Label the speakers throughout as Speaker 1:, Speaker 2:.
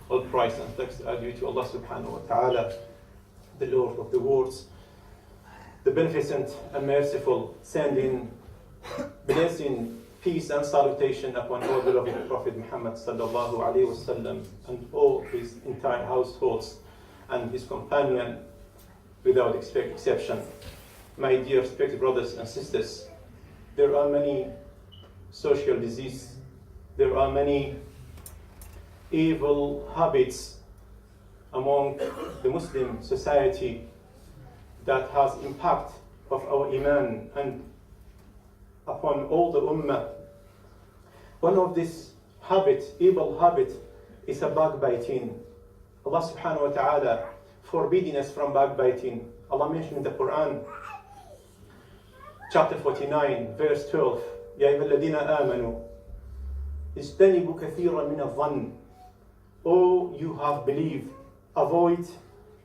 Speaker 1: All praise and thanks are due to Allah subhanahu wa ta'ala, the Lord of the worlds, the beneficent and merciful, sending blessing, peace and salutation upon our beloved Prophet Muhammad sallallahu alayhi wasallam and all his entire households and his companion without exception. My dear respected brothers and sisters, there are many social diseases, there are many evil habits among the Muslim society that has impact of our iman and upon all the ummah. One of these evil habit, is a backbiting. Allah subhanahu wa ta'ala forbidding us from backbiting. Allah mentioned in the Quran, chapter 49, verse 12, يا أيها الذين آمنوا اجتنبوا كثيرا من الظن. Oh, you have believed, avoid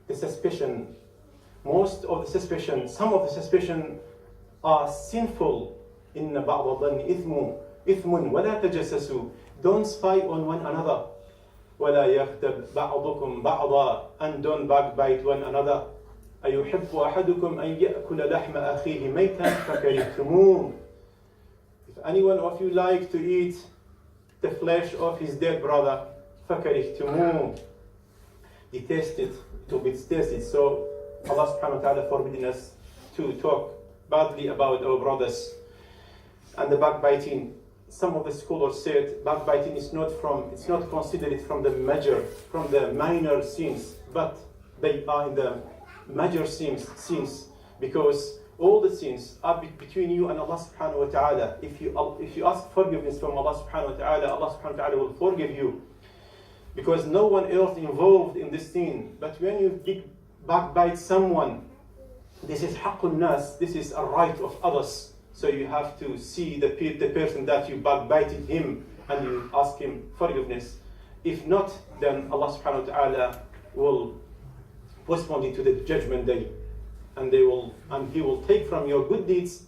Speaker 1: the suspicion. Most of the suspicion, some of the suspicion are sinful. إن بعض الظن إثم ولا تجسسوا. Don't spy on one another. ولا يغتب بعضكم بعضا. And don't backbite one another. أيحب أحدكم أن يأكل لحم أخيه ميتا فكرهتموه. If any one of you like to eat the flesh of his dead brother, فكرهتموه. Detested, to be detested. So Allah subhanahu wa ta'ala forbidding us to talk badly about our brothers. And the backbiting, some of the scholars said backbiting it's not considered from the minor sins, but they are in the major sins, because all the sins are between you and Allah subhanahu wa ta'ala. If you ask forgiveness from Allah subhanahu wa ta'ala, Allah subhanahu wa ta'ala will forgive you, because no one else involved in this sin. But when you backbite someone, this is haqqun nas, this is a right of others. So you have to see the person that you backbited him and you ask him forgiveness. If not, then Allah subhanahu wa ta'ala will postpone it to the judgment day, and he will take from your good deeds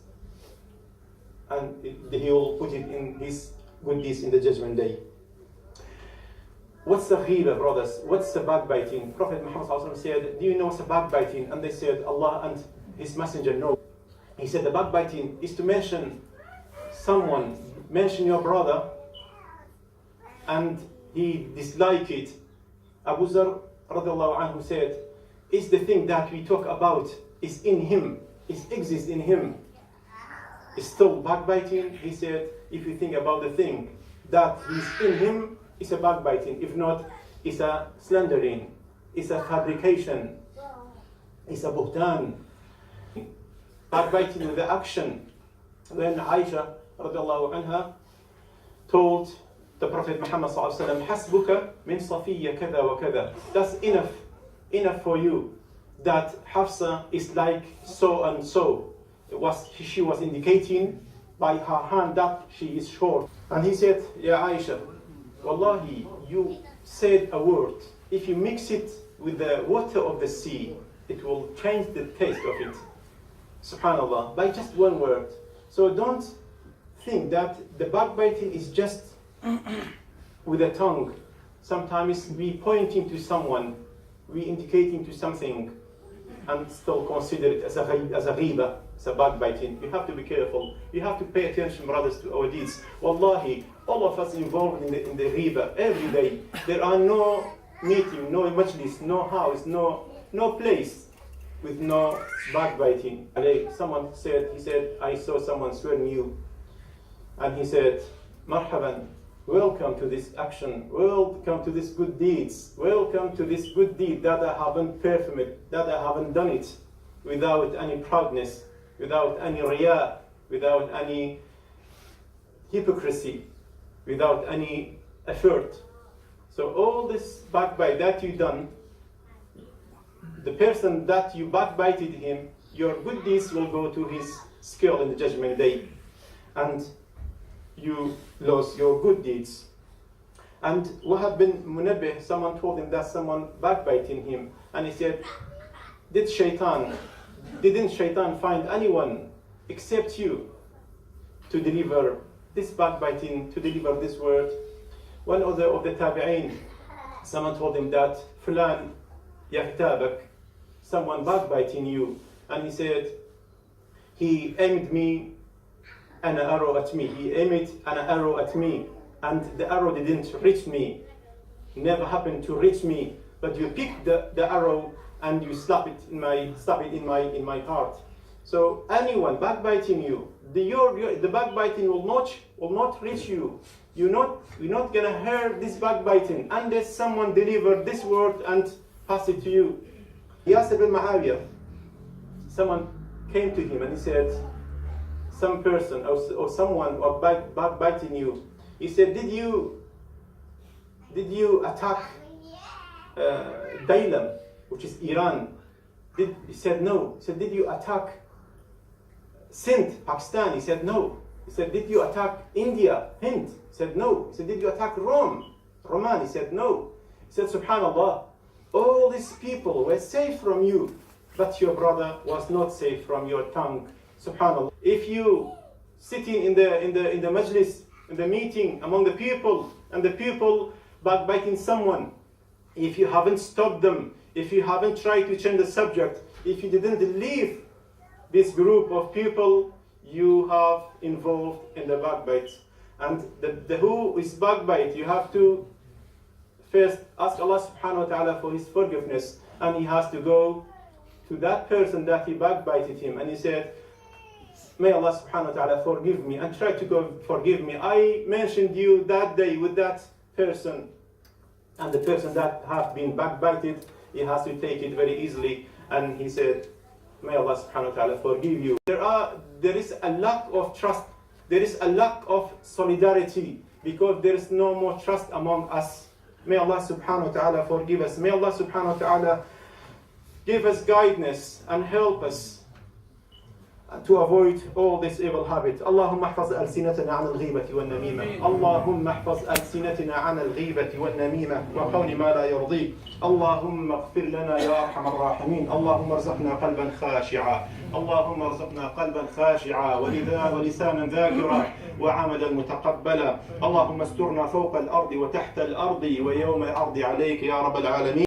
Speaker 1: and he will put it in his good deeds in the judgment day. What's the ghiba, brothers? What's the backbiting? Prophet Muhammad said, do you know what's the backbiting? And they said, Allah and his messenger know. He said the backbiting is to mention your brother, and he dislike it. Abu Zar radiallahu anhu said, is the thing that we talk about is in him, it exists in him, it's still backbiting? He said, if you think about the thing that is in him, it's a backbiting. If not, it's a slandering, it's a fabrication, it's a buhtan. Backbiting with the action. When Aisha radiallahu anha told the Prophet Muhammad sallallahu alaihi wasallam, "Hasbuka min Safiya kada wa kada." That's enough for you. That Hafsa is like so and so. She was indicating by her hand that she is short. And he said, "Ya Aisha, wallahi, you said a word. If you mix it with the water of the sea, it will change the taste of it." Subhanallah, by just one word. So don't think that the backbiting is just with the tongue. Sometimes we pointing to someone, we indicating to something, and still consider it as a ghiba, as a backbiting. You have to be careful. You have to pay attention, brothers, to our deeds. Wallahi, all of us involved in the ghiba every day. There are no meeting, no majlis, no house, no place with no backbiting. Someone said, I saw someone swearing you, and he said, "Marhaban, welcome to this action, welcome to this good deeds, welcome to this good deed that I haven't performed, that I haven't done it without any proudness, without any riya, without any hypocrisy, without any effort." So all this backbite that you done, the person that you backbited him, your good deeds will go to his scale in the judgment day, and you lost your good deeds. And Wahab bin Munabbih, someone told him that someone backbiting him, and he said, didn't Shaitan find anyone except you to deliver this backbiting, to deliver this word? One of the tabi'een someone told him that Fulan yahtabak, someone backbiting you, and he said, he aimed me an arrow at me. He aimed an arrow at me, and the arrow didn't reach me. Never happened to reach me. But you pick the arrow and you slap it in my heart. So anyone backbiting you, the backbiting will not reach you. You're not gonna hear this backbiting unless someone deliver this word and pass it to you. Yasir bin Muawiyah, someone came to him and he said, some person or someone was backbiting you. He said, did you attack Dailam, which is Iran? He said no. He said, did you attack Sindh, Pakistan? He said no. He said, did you attack India, Hind? He said no. He said, did you attack Roman? He said no. He said, Subhanallah, all these people were safe from you, but your brother was not safe from your tongue. Subhanallah. If you sitting in the majlis, in the meeting among the people, and the people backbiting someone, if you haven't stopped them, if you haven't tried to change the subject, if you didn't leave this group of people, you have involved in the backbite. And the who is backbite, you have to first ask Allah subhanahu wa ta'ala for his forgiveness, and he has to go to that person that he backbited him, and he said, may Allah subhanahu wa ta'ala forgive me, and try to go forgive me. I mentioned you that day with that person, and the person that have been backbited, he has to take it very easily, and he said, may Allah subhanahu wa ta'ala forgive you. There is a lack of trust, there is a lack of solidarity, because there is no more trust among us. May Allah subhanahu wa ta'ala forgive us. May Allah subhanahu wa ta'ala give us guidance and help us to avoid all this evil habit. اللهم احفظ ألسنتنا عن الغيبة والنميمة. اللهم احفظ ألسنتنا عن الغيبة والنميمة وقول ما لا يرضيك. اللهم اغفر لنا يا أرحم الراحمين. اللهم ارزقنا قلبا خاشعا. اللهم ارزقنا قلبا خاشعا ولسانا ذاكرا وعملا متقبلا. اللهم استرنا فوق الأرض وتحت الأرض ويوم الأرض عليك يا رب العالمين.